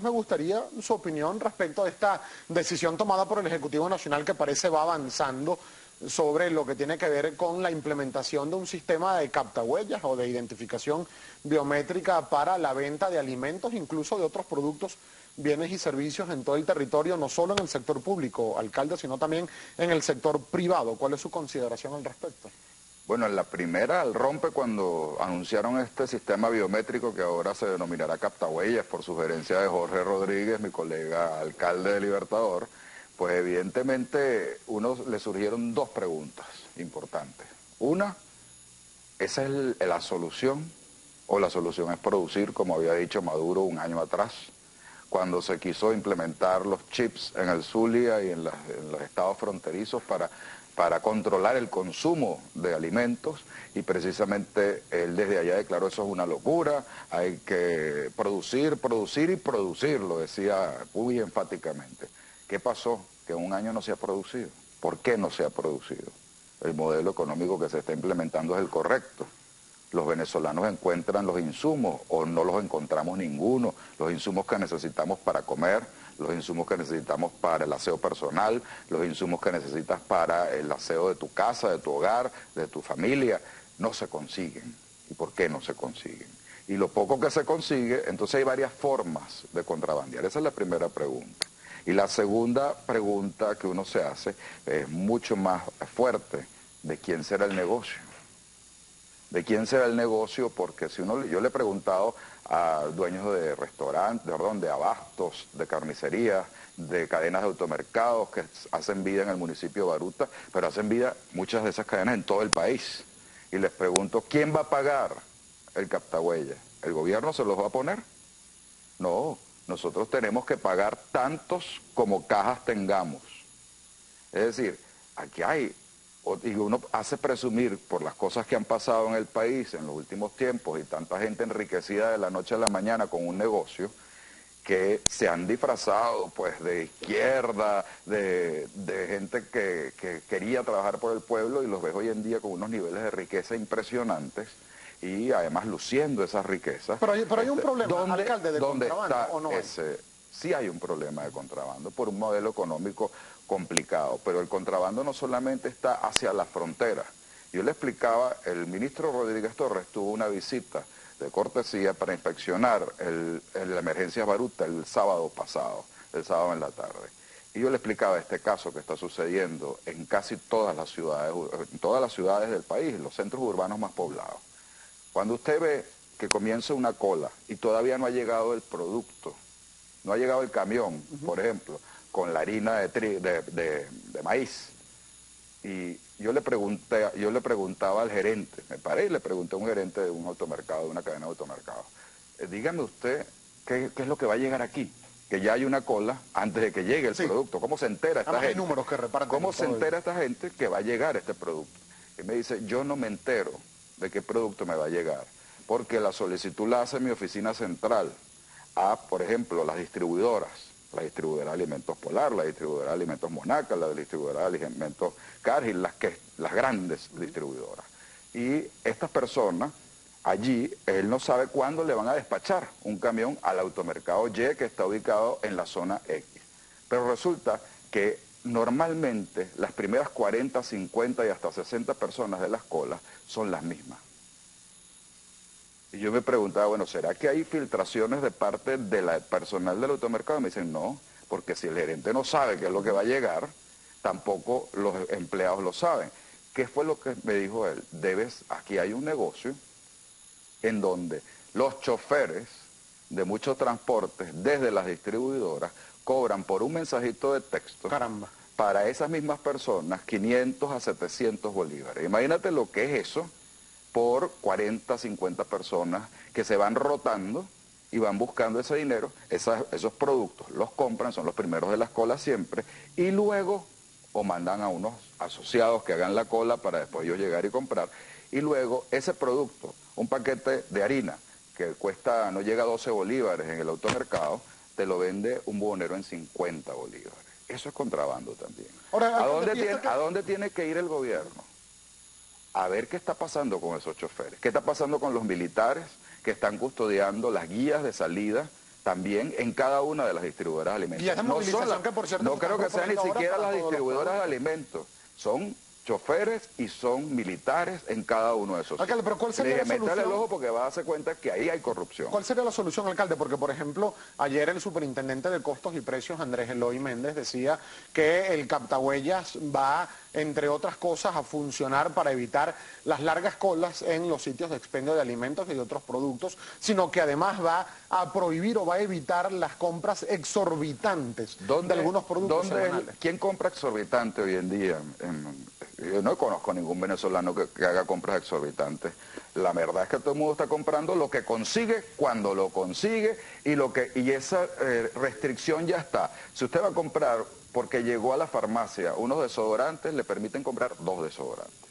me gustaría su opinión respecto a esta decisión tomada por el Ejecutivo Nacional que parece va avanzando sobre lo que tiene que ver con la implementación de un sistema de captahuellas o de identificación biométrica para la venta de alimentos, incluso de otros productos, bienes y servicios en todo el territorio, no solo en el sector público, alcalde, sino también en el sector privado. ¿Cuál es su consideración al respecto? Bueno, en la primera, al rompe, cuando anunciaron este sistema biométrico que ahora se denominará captahuellas por sugerencia de Jorge Rodríguez, mi colega alcalde de Libertador, pues evidentemente le surgieron dos preguntas importantes. Una, ¿esa es la solución? ¿O la solución es producir, como había dicho Maduro un año atrás, cuando se quiso implementar los chips en el Zulia y en los estados fronterizos para controlar el consumo de alimentos? Y precisamente él desde allá declaró: eso es una locura, hay que producir y producir, lo decía muy enfáticamente. ¿Qué pasó? Que en un año no se ha producido. ¿Por qué no se ha producido? El modelo económico que se está implementando es el correcto. Los venezolanos encuentran los insumos o no los encontramos ninguno, los insumos que necesitamos para comer, los insumos que necesitamos para el aseo personal, los insumos que necesitas para el aseo de tu casa, de tu hogar, de tu familia, no se consiguen. ¿Y por qué no se consiguen? Y lo poco que se consigue, entonces hay varias formas de contrabandear. Esa es la primera pregunta. Y la segunda pregunta que uno se hace es mucho más fuerte: ¿de quién será el negocio? ¿De quién será el negocio? Porque si yo le he preguntado a dueños de restaurantes, de abastos, de carnicerías, de cadenas de automercados que hacen vida en el municipio de Baruta, pero hacen vida muchas de esas cadenas en todo el país. Y les pregunto, ¿quién va a pagar el captahuellas? ¿El gobierno se los va a poner? No, nosotros tenemos que pagar tantos como cajas tengamos. Es decir, aquí hay... Y uno hace presumir por las cosas que han pasado en el país en los últimos tiempos y tanta gente enriquecida de la noche a la mañana con un negocio, que se han disfrazado pues de izquierda, de gente que quería trabajar por el pueblo, y los ves hoy en día con unos niveles de riqueza impresionantes y además luciendo esas riquezas. Pero hay un problema, alcalde, de contrabando, ¿o no hay? Sí hay un problema de contrabando por un modelo económico complicado, pero el contrabando no solamente está hacia la frontera. Yo le explicaba, el ministro Rodríguez Torres tuvo una visita de cortesía para inspeccionar la emergencia Baruta el sábado pasado, el sábado en la tarde. Y yo le explicaba este caso que está sucediendo en casi todas las ciudades del país, los centros urbanos más poblados. Cuando usted ve que comienza una cola y todavía no ha llegado el producto, no ha llegado el camión, por ejemplo, con la harina de maíz, y yo le preguntaba al gerente, me paré y le pregunté a un gerente de un automercado, de una cadena de automercados, dígame usted, ¿qué es lo que va a llegar aquí? Que ya hay una cola antes de que llegue el producto. ¿Cómo se entera esta gente? Hay números que reparten. ¿Cómo se entera esta gente que va a llegar este producto? Y me dice, yo no me entero de qué producto me va a llegar, porque la solicitud la hace mi oficina central a, por ejemplo, las distribuidoras, la distribuidora de alimentos Polar, la distribuidora de alimentos Monaca, la distribuidora de alimentos Cargill, las grandes distribuidoras. Y estas personas, allí, él no sabe cuándo le van a despachar un camión al automercado Y, que está ubicado en la zona X. Pero resulta que normalmente las primeras 40, 50 y hasta 60 personas de las colas son las mismas. Y yo me preguntaba, bueno, ¿será que hay filtraciones de parte del personal del automercado? Y me dicen, no, porque si el gerente no sabe qué es lo que va a llegar, tampoco los empleados lo saben. ¿Qué fue lo que me dijo él? Aquí hay un negocio en donde los choferes de muchos transportes desde las distribuidoras cobran por un mensajito de texto. Caramba. Para esas mismas personas 500 a 700 bolívares. Imagínate lo que es eso por 40, 50 personas que se van rotando y van buscando ese dinero, esos productos los compran, son los primeros de las colas siempre, y luego o mandan a unos asociados que hagan la cola para después ellos llegar y comprar, y luego ese producto, un paquete de harina que cuesta, no llega a 12 bolívares en el automercado, te lo vende un buhonero en 50 bolívares. Eso es contrabando también. Ahora, ¿A dónde tiene que ir el gobierno? A ver qué está pasando con esos choferes, qué está pasando con los militares que están custodiando las guías de salida también en cada una de las distribuidoras de alimentos. Y esa movilización que, por cierto, no creo que sean ni siquiera las todos los distribuidoras de alimentos, son choferes y son militares en cada uno de esos. Alcalde, pero ¿cuál sería la solución? Métale el ojo porque va a darse cuenta que ahí hay corrupción. ¿Cuál sería la solución, alcalde? Porque, por ejemplo, ayer el superintendente de Costos y Precios, Andrés Eloy Méndez, decía que el captahuellas va, entre otras cosas, a funcionar para evitar las largas colas en los sitios de expendio de alimentos y de otros productos, sino que además va a prohibir o va a evitar las compras exorbitantes de algunos productos semanales. ¿Quién compra exorbitante hoy en día? Yo no conozco a ningún venezolano que haga compras exorbitantes. La verdad es que todo el mundo está comprando lo que consigue, cuando lo consigue, y esa restricción ya está. Si usted va a comprar, porque llegó a la farmacia unos desodorantes, le permiten comprar 2 desodorantes.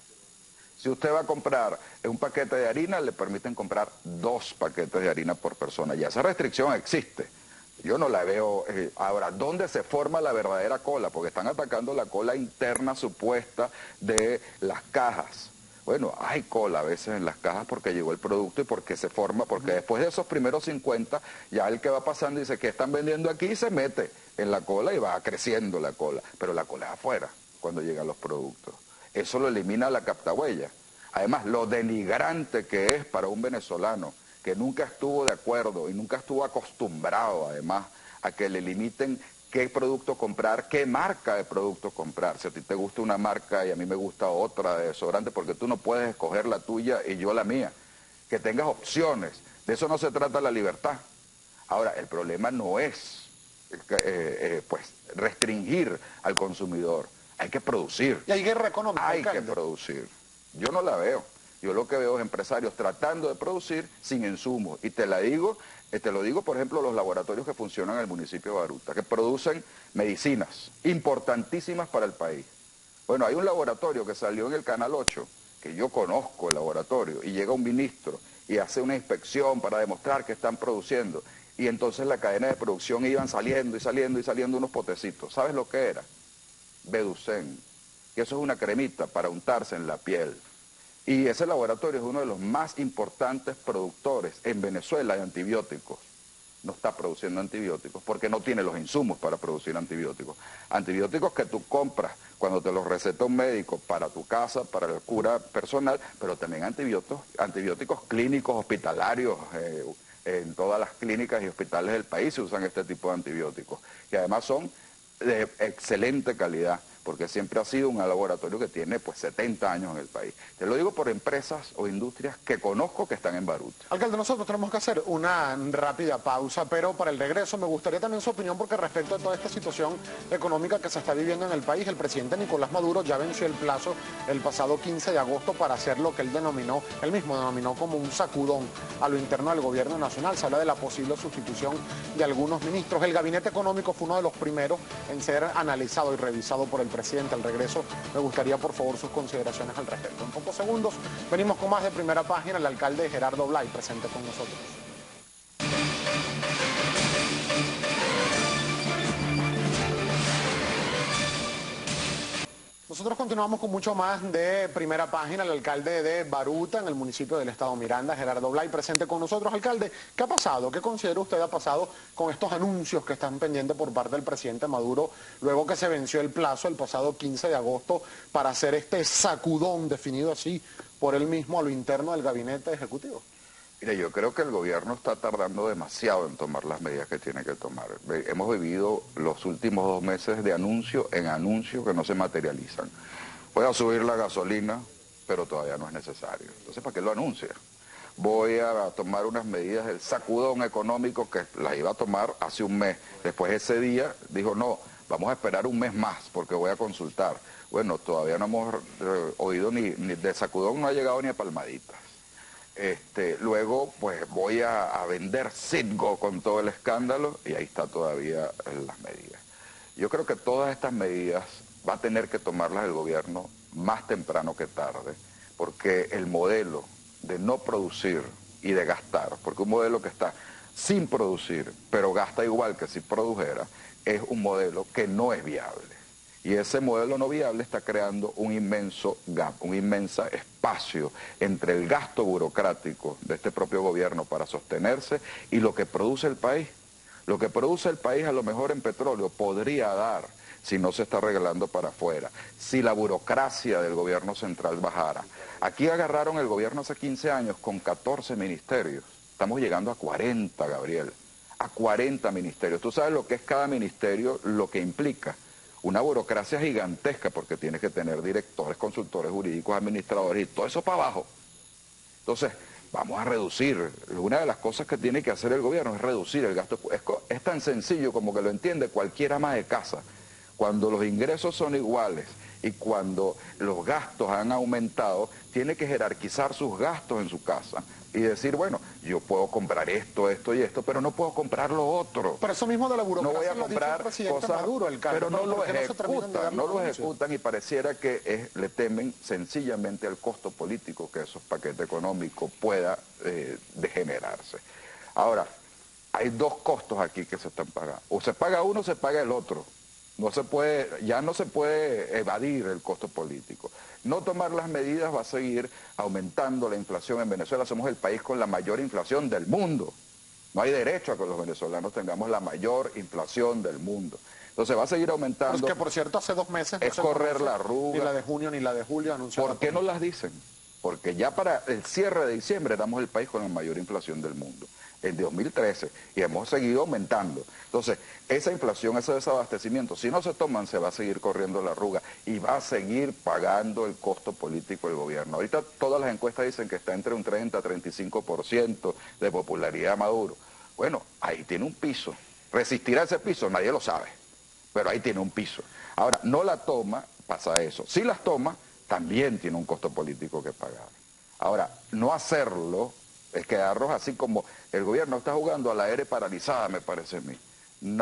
Si usted va a comprar un paquete de harina, le permiten comprar 2 paquetes de harina por persona. Ya esa restricción existe. Yo no la veo. Ahora, ¿dónde se forma la verdadera cola? Porque están atacando la cola interna supuesta de las cajas. Bueno, hay cola a veces en las cajas porque llegó el producto y porque se forma, porque después de esos primeros 50, ya el que va pasando dice que están vendiendo aquí y se mete en la cola y va creciendo la cola. Pero la cola es afuera cuando llegan los productos. Eso lo elimina la captahuella. Además, lo denigrante que es para un venezolano que nunca estuvo de acuerdo y nunca estuvo acostumbrado, además, a que le limiten qué producto comprar, qué marca de producto comprar. Si a ti te gusta una marca y a mí me gusta otra de desodorante, porque tú no puedes escoger la tuya y yo la mía. Que tengas opciones. De eso no se trata la libertad. Ahora, el problema no es pues restringir al consumidor. Hay que producir. Y hay guerra económica. Hay que producir. Yo no la veo. Yo lo que veo es empresarios tratando de producir sin insumos. Y te lo digo, por ejemplo, los laboratorios que funcionan en el municipio de Baruta, que producen medicinas importantísimas para el país. Bueno, hay un laboratorio que salió en el Canal 8, que yo conozco el laboratorio, y llega un ministro y hace una inspección para demostrar que están produciendo. Y entonces la cadena de producción iban saliendo y saliendo y saliendo unos potecitos. ¿Sabes lo que era? Beducen, que eso es una cremita para untarse en la piel. Y ese laboratorio es uno de los más importantes productores en Venezuela de antibióticos. No está produciendo antibióticos porque no tiene los insumos para producir antibióticos. Antibióticos que tú compras cuando te los receta un médico para tu casa, para la cura personal, pero también antibióticos clínicos, hospitalarios. En todas las clínicas y hospitales del país se usan este tipo de antibióticos. Y además son de excelente calidad, porque siempre ha sido un laboratorio que tiene pues 70 años en el país. Te lo digo por empresas o industrias que conozco que están en Baruta. Alcalde, nosotros tenemos que hacer una rápida pausa, pero para el regreso me gustaría también su opinión, porque respecto a toda esta situación económica que se está viviendo en el país, el presidente Nicolás Maduro ya venció el plazo el pasado 15 de agosto para hacer lo que él mismo denominó como un sacudón a lo interno del gobierno nacional. Se habla de la posible sustitución de algunos ministros. El gabinete económico fue uno de los primeros en ser analizado y revisado por el presidente. Al regreso me gustaría, por favor, sus consideraciones al respecto. En pocos segundos venimos con más de Primera Página. El alcalde Gerardo Blay presente con nosotros. Nosotros continuamos con mucho más de Primera Página. El alcalde de Baruta, en el municipio del estado Miranda, Gerardo Blay, presente con nosotros. Alcalde, ¿qué ha pasado? ¿Qué considera usted ha pasado con estos anuncios que están pendientes por parte del presidente Maduro, luego que se venció el plazo el pasado 15 de agosto para hacer este sacudón, definido así por él mismo, a lo interno del gabinete ejecutivo? Mire, yo creo que el gobierno está tardando demasiado en tomar las medidas que tiene que tomar. Hemos vivido los últimos 2 meses de anuncio en anuncio que no se materializan. Voy a subir la gasolina, pero todavía no es necesario. Entonces, ¿para qué lo anuncia? Voy a tomar unas medidas del sacudón económico que las iba a tomar hace un mes. Después ese día dijo, no, vamos a esperar un mes más porque voy a consultar. Bueno, todavía no hemos oído ni de sacudón, no ha llegado ni a palmaditas. Luego pues voy a vender Citgo con todo el escándalo y ahí está todavía las medidas. Yo creo que todas estas medidas va a tener que tomarlas el gobierno más temprano que tarde, porque el modelo de no producir y de gastar, porque un modelo que está sin producir pero gasta igual que si produjera, es un modelo que no es viable. Y ese modelo no viable está creando un inmenso gap, un inmenso espacio entre el gasto burocrático de este propio gobierno para sostenerse y lo que produce el país. Lo que produce el país a lo mejor en petróleo podría dar si no se está arreglando para afuera, si la burocracia del gobierno central bajara. Aquí agarraron el gobierno hace 15 años con 14 ministerios. Estamos llegando a 40, Gabriel, a 40 ministerios. Tú sabes lo que es cada ministerio, lo que implica. Una burocracia gigantesca porque tienes que tener directores, consultores jurídicos, administradores y todo eso para abajo. Entonces, vamos a reducir. Una de las cosas que tiene que hacer el gobierno es reducir el gasto. Es tan sencillo como que lo entiende cualquier ama de casa. Cuando los ingresos son iguales y cuando los gastos han aumentado, tiene que jerarquizar sus gastos en su casa y decir, bueno, yo puedo comprar esto, esto y esto, pero no puedo comprar lo otro. Pero eso mismo de la burocracia no voy a comprar cosas, Maduro, pero no lo ejecutan y pareciera que le temen sencillamente al costo político que esos paquetes económicos pueda degenerarse. Ahora, hay dos costos aquí que se están pagando. O se paga uno o se paga el otro. Ya no se puede evadir el costo político. No tomar las medidas va a seguir aumentando la inflación en Venezuela. Somos el país con la mayor inflación del mundo. No hay derecho a que los venezolanos tengamos la mayor inflación del mundo. Entonces va a seguir aumentando. Pues que por cierto hace 2 meses no es correr la arruga. Ni la de junio ni la de julio anunciaron. ¿Por qué no las dicen? Porque ya para el cierre de diciembre éramos el país con la mayor inflación del mundo. En 2013, y hemos seguido aumentando. Entonces, esa inflación, ese desabastecimiento, si no se toman, se va a seguir corriendo la arruga y va a seguir pagando el costo político del gobierno. Ahorita todas las encuestas dicen que está entre un 30 a 35% de popularidad Maduro. Bueno, ahí tiene un piso. ¿Resistirá ese piso? Nadie lo sabe, pero ahí tiene un piso. Ahora, no la toma, pasa eso. Si las toma, también tiene un costo político que pagar. Ahora, no hacerlo es quedarnos así como el gobierno está jugando a la aire paralizada, me parece a mí.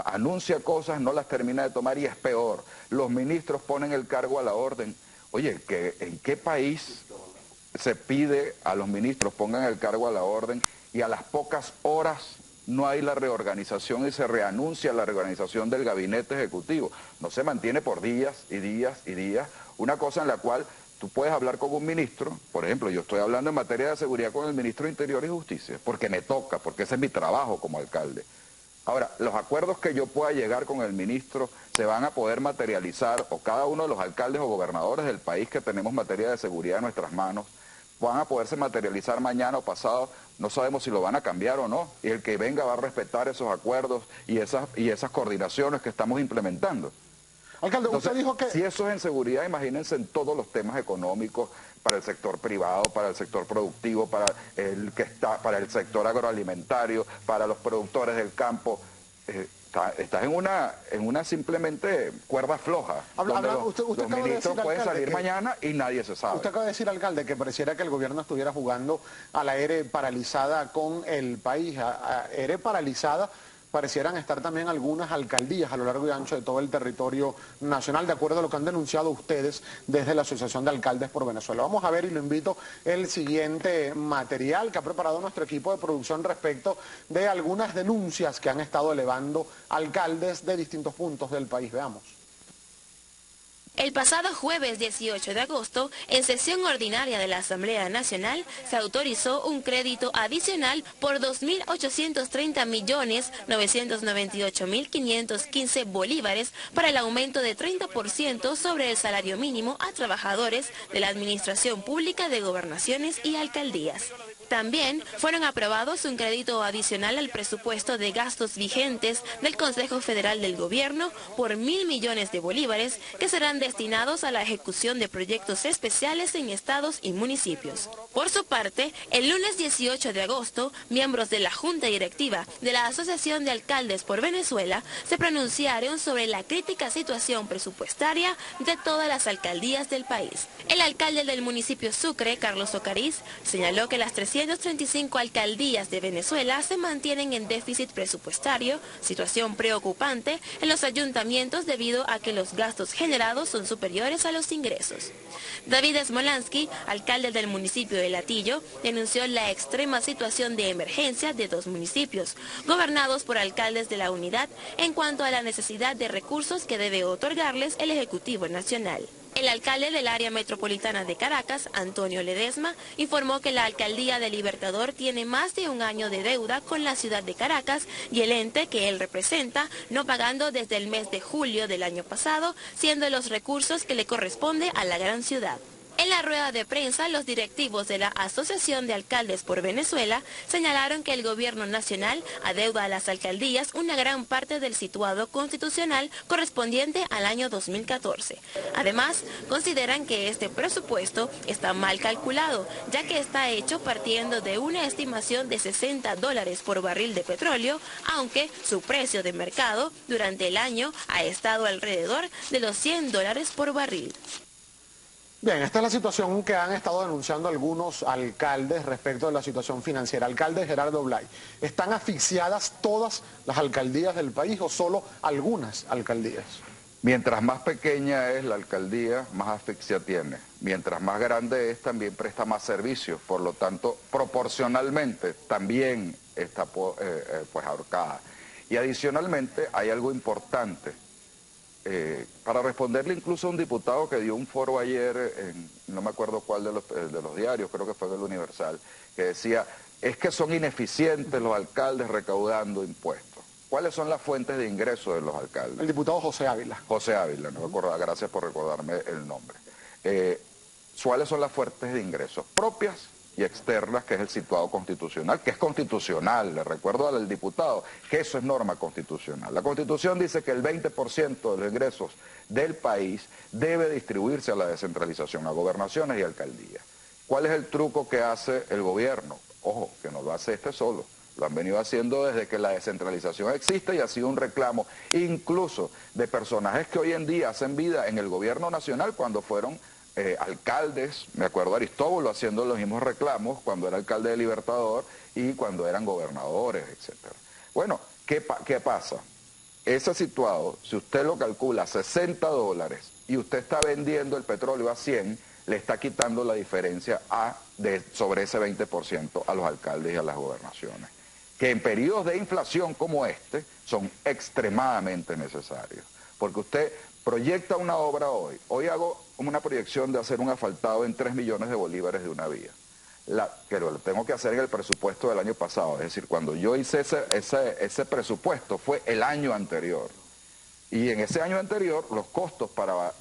Anuncia cosas, no las termina de tomar y es peor. Los ministros ponen el cargo a la orden. Oye, ¿en qué país se pide a los ministros pongan el cargo a la orden y a las pocas horas no hay la reorganización y se reanuncia la reorganización del gabinete ejecutivo? No se mantiene por días y días y días, una cosa en la cual tú puedes hablar con un ministro, por ejemplo, yo estoy hablando en materia de seguridad con el ministro de Interior y Justicia, porque me toca, porque ese es mi trabajo como alcalde. Ahora, los acuerdos que yo pueda llegar con el ministro se van a poder materializar, o cada uno de los alcaldes o gobernadores del país que tenemos materia de seguridad en nuestras manos, van a poderse materializar mañana o pasado, no sabemos si lo van a cambiar o no, y el que venga va a respetar esos acuerdos y esas coordinaciones que estamos implementando. Alcalde, Entonces, usted dijo que... Si eso es en seguridad, imagínense en todos los temas económicos, para el sector privado, para el sector productivo, para el sector agroalimentario, para los productores del campo. Estás en una simplemente cuerda floja. Los ministros pueden salir mañana y nadie se sabe. Usted acaba de decir, alcalde, que pareciera que el gobierno estuviera jugando a la aire paralizada con el país. A aire paralizada parecieran estar también algunas alcaldías a lo largo y ancho de todo el territorio nacional, de acuerdo a lo que han denunciado ustedes desde la Asociación de Alcaldes por Venezuela. Vamos a ver, y lo invito, el siguiente material que ha preparado nuestro equipo de producción respecto de algunas denuncias que han estado elevando alcaldes de distintos puntos del país. Veamos. El pasado jueves 18 de agosto, en sesión ordinaria de la Asamblea Nacional, se autorizó un crédito adicional por 2.830.998.515 bolívares para el aumento de 30% sobre el salario mínimo a trabajadores de la Administración Pública de Gobernaciones y Alcaldías. También fueron aprobados un crédito adicional al presupuesto de gastos vigentes del Consejo Federal del Gobierno por 1.000 millones de bolívares que serán destinados a la ejecución de proyectos especiales en estados y municipios. Por su parte, el lunes 18 de agosto, miembros de la Junta Directiva de la Asociación de Alcaldes por Venezuela se pronunciaron sobre la crítica situación presupuestaria de todas las alcaldías del país. El alcalde del municipio Sucre, Carlos Ocariz, señaló que las 335 alcaldías de Venezuela se mantienen en déficit presupuestario, situación preocupante en los ayuntamientos debido a que los gastos generados son superiores a los ingresos. David Smolansky, alcalde del municipio de Latillo, denunció la extrema situación de emergencia de 2 municipios, gobernados por alcaldes de la unidad, en cuanto a la necesidad de recursos que debe otorgarles el Ejecutivo Nacional. El alcalde del área metropolitana de Caracas, Antonio Ledesma, informó que la alcaldía de Libertador tiene más de un año de deuda con la ciudad de Caracas y el ente que él representa no pagando desde el mes de julio del año pasado, siendo los recursos que le corresponde a la gran ciudad. En la rueda de prensa, los directivos de la Asociación de Alcaldes por Venezuela señalaron que el gobierno nacional adeuda a las alcaldías una gran parte del situado constitucional correspondiente al año 2014. Además, consideran que este presupuesto está mal calculado, ya que está hecho partiendo de una estimación de $60 por barril de petróleo, aunque su precio de mercado durante el año ha estado alrededor de los $100 por barril. Bien, esta es la situación que han estado denunciando algunos alcaldes respecto de la situación financiera. Alcalde Gerardo Blay, ¿están asfixiadas todas las alcaldías del país o solo algunas alcaldías? Mientras más pequeña es la alcaldía, más asfixia tiene. Mientras más grande es, también presta más servicios. Por lo tanto, proporcionalmente también está pues ahorcada. Y adicionalmente hay algo importante. Para responderle incluso a un diputado que dio un foro ayer, no me acuerdo cuál de los diarios, creo que fue del Universal, que decía, es que son ineficientes los alcaldes recaudando impuestos. ¿Cuáles son las fuentes de ingreso de los alcaldes? El diputado José Ávila. José Ávila, no me acuerdo, gracias por recordarme el nombre. ¿Cuáles son las fuentes de ingresos? Propias y externas, que es el situado constitucional, que es constitucional. Le recuerdo al diputado que eso es norma constitucional. La Constitución dice que el 20% de los ingresos del país debe distribuirse a la descentralización, a gobernaciones y alcaldías. ¿Cuál es el truco que hace el gobierno? Ojo, que no lo hace este solo. Lo han venido haciendo desde que la descentralización existe y ha sido un reclamo incluso de personajes que hoy en día hacen vida en el gobierno nacional cuando fueron alcaldes. Me acuerdo Aristóbulo haciendo los mismos reclamos cuando era alcalde de Libertador y cuando eran gobernadores, etc. Bueno, ¿qué pasa? Ese situado, si usted lo calcula a $60 y usted está vendiendo el petróleo a 100, le está quitando la diferencia sobre ese 20% a los alcaldes y a las gobernaciones, que en periodos de inflación como este son extremadamente necesarios, porque usted proyecta una obra hoy hago una proyección de hacer un asfaltado en 3 millones de bolívares de una vía, que lo tengo que hacer en el presupuesto del año pasado, es decir, cuando yo hice ese presupuesto fue el año anterior, y en ese año anterior los costos para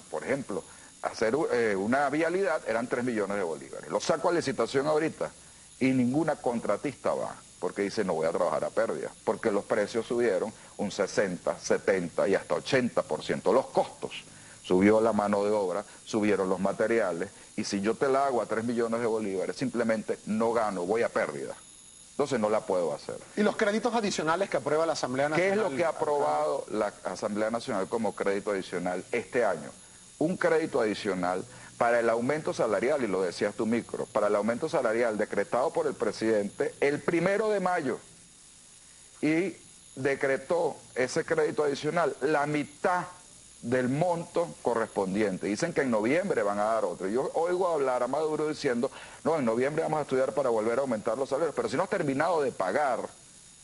por ejemplo, hacer una vialidad eran 3 millones de bolívares, lo saco a licitación ahorita y ninguna contratista va, porque dice no voy a trabajar a pérdida, porque los precios subieron un 60, 70 y hasta 80%, los costos, subió la mano de obra, subieron los materiales, y si yo te la hago a 3 millones de bolívares, simplemente no gano, voy a pérdida. Entonces no la puedo hacer. ¿Y los créditos adicionales que aprueba la Asamblea Nacional? ¿Qué es lo que ha aprobado la Asamblea Nacional como crédito adicional este año? Un crédito adicional para el aumento salarial, y lo decías tú, Micro, para el aumento salarial decretado por el presidente el 1 de mayo, y decretó ese crédito adicional la mitad del monto correspondiente. Dicen que en noviembre van a dar otro. Yo oigo hablar a Maduro diciendo, no, en noviembre vamos a estudiar para volver a aumentar los salarios, pero si no has terminado de pagar,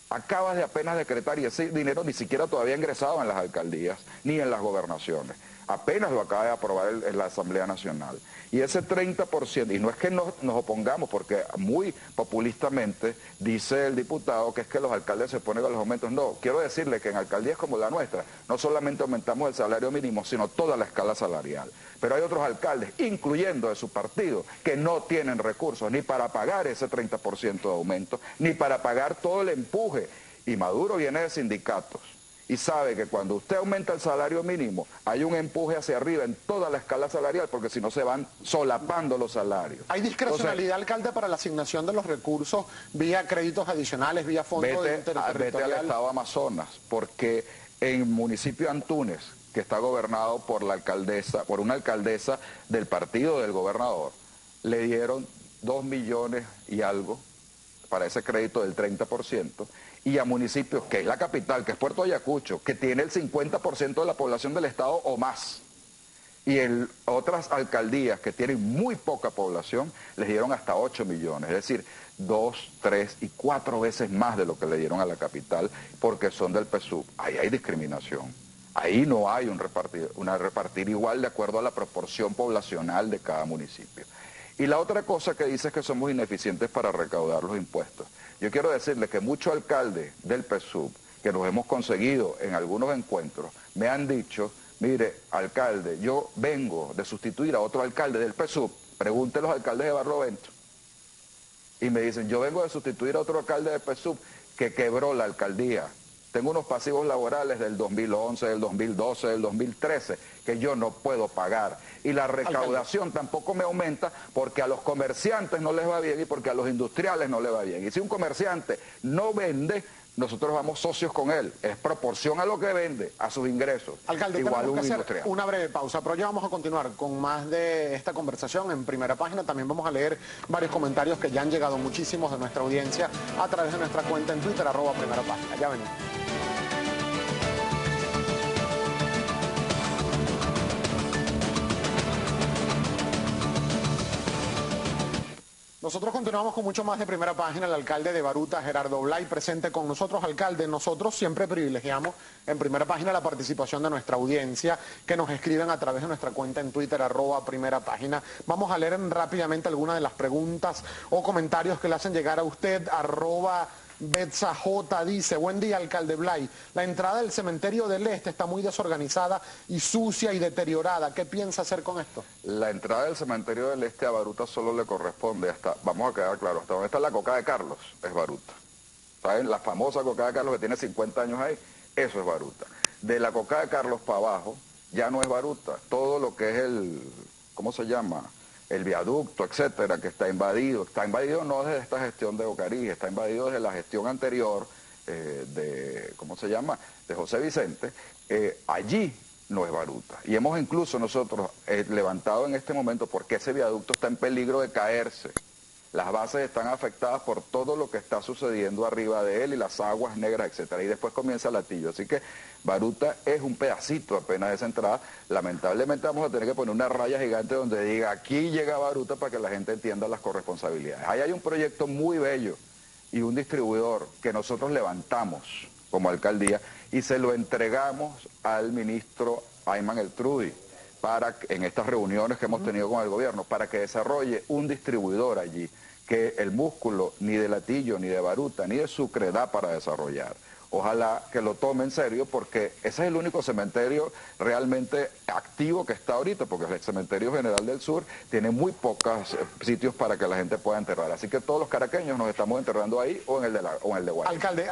acabas de apenas decretar y ese dinero ni siquiera todavía ha ingresado en las alcaldías ni en las gobernaciones. Apenas lo acaba de aprobar la Asamblea Nacional. Y ese 30%, y no es que nos opongamos, porque muy populistamente dice el diputado que es que los alcaldes se ponen a los aumentos. No, quiero decirle que en alcaldías como la nuestra, no solamente aumentamos el salario mínimo, sino toda la escala salarial. Pero hay otros alcaldes, incluyendo de su partido, que no tienen recursos ni para pagar ese 30% de aumento, ni para pagar todo el empuje. Y Maduro viene de sindicatos y sabe que cuando usted aumenta el salario mínimo hay un empuje hacia arriba en toda la escala salarial, porque si no se van solapando los salarios. ¿Hay discrecionalidad, alcalde, para la asignación de los recursos vía créditos adicionales, vía fondos interterritoriales? Vete al estado Amazonas, porque en municipio Antunes, que está gobernado por una alcaldesa del partido del gobernador, le dieron 2 millones y algo para ese crédito del 30%, y a municipios, que es la capital, que es Puerto Ayacucho, que tiene el 50% de la población del estado o más, y en otras alcaldías que tienen muy poca población, les dieron hasta 8 millones, es decir, 2, 3 y 4 veces más de lo que le dieron a la capital, porque son del PSUV. Ahí hay discriminación. Ahí no hay una repartir igual de acuerdo a la proporción poblacional de cada municipio. Y la otra cosa que dice es que somos ineficientes para recaudar los impuestos. Yo quiero decirle que muchos alcaldes del PSUV, que nos hemos conseguido en algunos encuentros, me han dicho, mire, alcalde, yo vengo de sustituir a otro alcalde del PSUV, pregunte a los alcaldes de Barlovento. Y me dicen, yo vengo de sustituir a otro alcalde del PSUV que quebró la alcaldía. Tengo unos pasivos laborales del 2011, del 2012, del 2013, que yo no puedo pagar. Y la recaudación tampoco me aumenta porque a los comerciantes no les va bien y porque a los industriales no les va bien. Y si un comerciante no vende, nosotros vamos socios con él. Es proporción a lo que vende, a sus ingresos. Alcalde, igual tenemos un que hacer industrial. una breve pausa, pero ya vamos a continuar con más de esta conversación en Primera Página. También vamos a leer varios comentarios que ya han llegado muchísimos de nuestra audiencia a través de nuestra cuenta en Twitter, @Primera Página. Ya venimos. Nosotros continuamos con mucho más de Primera Página. El alcalde de Baruta, Gerardo Blay, presente con nosotros. Alcalde, nosotros siempre privilegiamos en Primera Página la participación de nuestra audiencia, que nos escriben a través de nuestra cuenta en Twitter, @Primera Página. Vamos a leer rápidamente algunas de las preguntas o comentarios que le hacen llegar a usted. Betsa J dice, buen día, alcalde Blay. La entrada del cementerio del Este está muy desorganizada y sucia y deteriorada. ¿Qué piensa hacer con esto? La entrada del cementerio del Este a Baruta solo le corresponde hasta, vamos a quedar claros, hasta donde está la Coca de Carlos, es Baruta. ¿Saben? La famosa Coca de Carlos que tiene 50 años ahí, eso es Baruta. De la Coca de Carlos para abajo, ya no es Baruta. Todo lo que es el, ¿cómo se llama?, el viaducto, etcétera, que está invadido no desde esta gestión de Ocarí, está invadido desde la gestión anterior ¿cómo se llama?, de José Vicente. Allí no es Baruta. Y hemos incluso nosotros levantado en este momento porque ese viaducto está en peligro de caerse. Las bases están afectadas por todo lo que está sucediendo arriba de él y las aguas negras, etcétera. Y después comienza Latillo. Así que Baruta es un pedacito apenas de esa entrada. Lamentablemente vamos a tener que poner una raya gigante donde diga aquí llega Baruta para que la gente entienda las corresponsabilidades. Ahí hay un proyecto muy bello y un distribuidor que nosotros levantamos como alcaldía y se lo entregamos al ministro Ayman El Trudi en estas reuniones que hemos tenido con el gobierno, para que desarrolle un distribuidor allí, que el músculo ni de Latillo, ni de Baruta, ni de Sucre da para desarrollar. Ojalá que lo tome en serio porque ese es el único cementerio realmente activo que está ahorita, porque el cementerio general del sur tiene muy pocos sitios para que la gente pueda enterrar. Así que todos los caraqueños nos estamos enterrando ahí o en el de Guayas. Alcalde,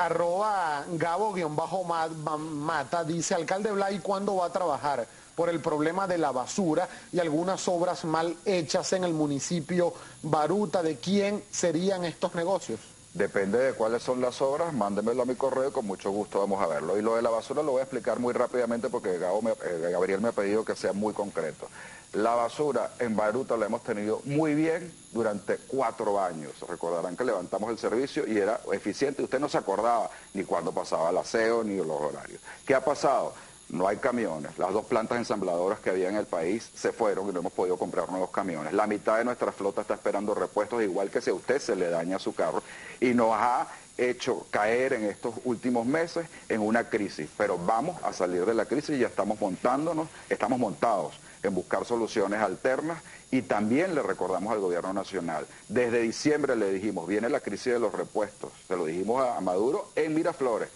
@Gabo_Mata dice, alcalde Blay, ¿cuándo va a trabajar por el problema de la basura y algunas obras mal hechas en el municipio Baruta? ¿De quién serían estos negocios? Depende de cuáles son las obras, mándemelo a mi correo y con mucho gusto vamos a verlo. Y lo de la basura lo voy a explicar muy rápidamente porque Gabriel me ha pedido que sea muy concreto. La basura en Baruta la hemos tenido muy bien durante 4 años. Recordarán que levantamos el servicio y era eficiente. Usted no se acordaba ni cuándo pasaba el aseo ni los horarios. ¿Qué ha pasado? No hay camiones. Las 2 plantas ensambladoras que había en el país se fueron y no hemos podido comprar nuevos camiones. La mitad de nuestra flota está esperando repuestos, igual que si a usted se le daña su carro. Y nos ha hecho caer en estos últimos meses en una crisis. Pero vamos a salir de la crisis y ya estamos montados en buscar soluciones alternas. Y también le recordamos al gobierno nacional, desde diciembre le dijimos, viene la crisis de los repuestos. Se lo dijimos a Maduro en Miraflores.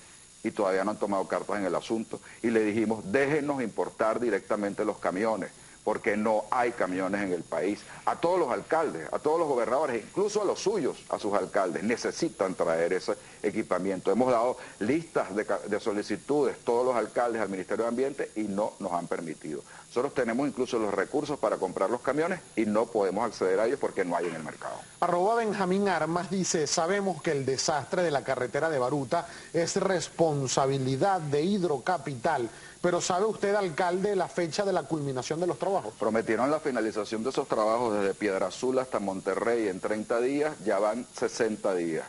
Y todavía no han tomado cartas en el asunto. Y le dijimos, déjenos importar directamente los camiones, porque no hay camiones en el país. A todos los alcaldes, a todos los gobernadores, incluso a los suyos, a sus alcaldes, necesitan traer ese equipamiento. Hemos dado listas de solicitudes, todos los alcaldes al Ministerio de Ambiente, y no nos han permitido. Nosotros tenemos incluso los recursos para comprar los camiones y no podemos acceder a ellos porque no hay en el mercado. @Benjamín Armas dice, sabemos que el desastre de la carretera de Baruta es responsabilidad de Hidrocapital, pero ¿sabe usted, alcalde, la fecha de la culminación de los trabajos? Prometieron la finalización de esos trabajos desde Piedra Azul hasta Monterrey en 30 días, ya van 60 días.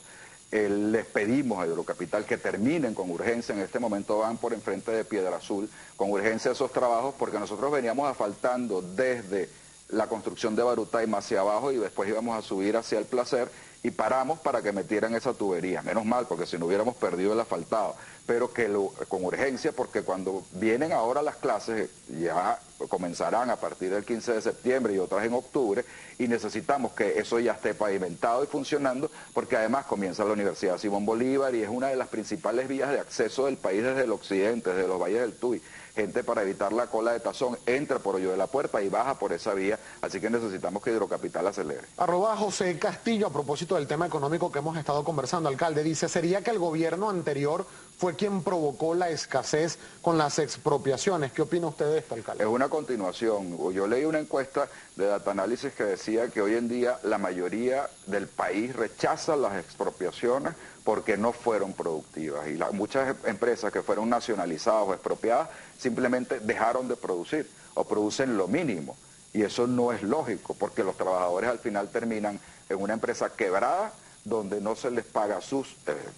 Les pedimos a Hidrocapital que terminen con urgencia, en este momento van por enfrente de Piedra Azul, con urgencia esos trabajos, porque nosotros veníamos asfaltando desde la construcción de Baruta y más hacia abajo y después íbamos a subir hacia el Placer y paramos para que metieran esa tubería. Menos mal, porque si no hubiéramos perdido el asfaltado. pero que con urgencia, porque cuando vienen ahora las clases, ya comenzarán a partir del 15 de septiembre y otras en octubre, y necesitamos que eso ya esté pavimentado y funcionando, porque además comienza la Universidad Simón Bolívar y es una de las principales vías de acceso del país desde el occidente, desde los valles del Tuy. Gente, para evitar la cola de Tazón entra por Hoyo de la Puerta y baja por esa vía, así que necesitamos que Hidrocapital acelere. @José Castillo, a propósito del tema económico que hemos estado conversando, alcalde, dice, ¿sería que el gobierno anterior fue quien provocó la escasez con las expropiaciones? ¿Qué opina usted de esto, alcalde? Es una continuación. Yo leí una encuesta de Data Análisis que decía que hoy en día la mayoría del país rechaza las expropiaciones porque no fueron productivas. Y muchas empresas que fueron nacionalizadas o expropiadas simplemente dejaron de producir o producen lo mínimo. Y eso no es lógico, porque los trabajadores al final terminan en una empresa quebrada, donde no se les paga sus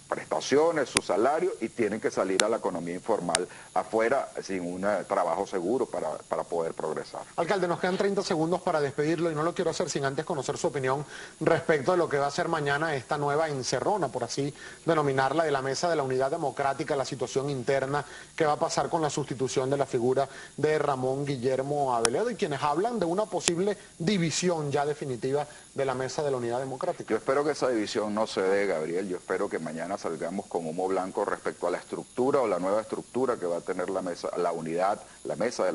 prestaciones, su salario, y tienen que salir a la economía informal afuera sin un trabajo seguro para poder progresar. Alcalde, nos quedan 30 segundos para despedirlo y no lo quiero hacer sin antes conocer su opinión respecto de lo que va a ser mañana esta nueva encerrona, por así denominarla, de la Mesa de la Unidad Democrática, la situación interna, qué va a pasar con la sustitución de la figura de Ramón Guillermo Aveledo, y quienes hablan de una posible división ya definitiva de la Mesa de la Unidad Democrática. Yo espero que esa división no se dé, Gabriel. Yo espero que mañana salgamos con humo blanco respecto a la estructura o la nueva estructura que va a tener la Mesa de la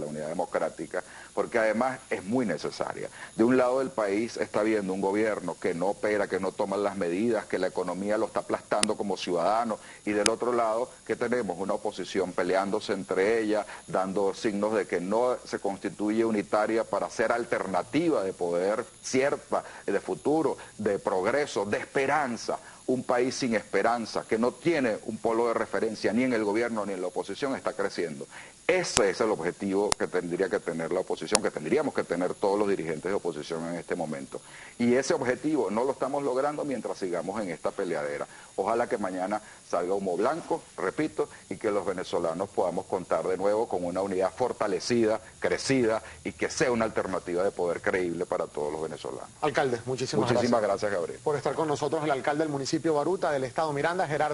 Unidad Democrática, porque además es muy necesaria. De un lado del país está viendo un gobierno que no opera, que no toma las medidas, que la economía lo está aplastando como ciudadano, y del otro lado que tenemos una oposición peleándose entre ellas, dando signos de que no se constituye unitaria para ser alternativa de poder cierta, de futuro, de progreso, de esperanza. Un país sin esperanza, que no tiene un polo de referencia ni en el gobierno ni en la oposición, está creciendo. Ese es el objetivo que tendría que tener la oposición, que tendríamos que tener todos los dirigentes de oposición en este momento. Y ese objetivo no lo estamos logrando mientras sigamos en esta peleadera. Ojalá que mañana salga humo blanco, repito, y que los venezolanos podamos contar de nuevo con una unidad fortalecida, crecida, y que sea una alternativa de poder creíble para todos los venezolanos. Alcalde, muchísimas gracias, Gabriel. Por estar con nosotros, el alcalde del municipio Baruta, del estado Miranda, Gerardo.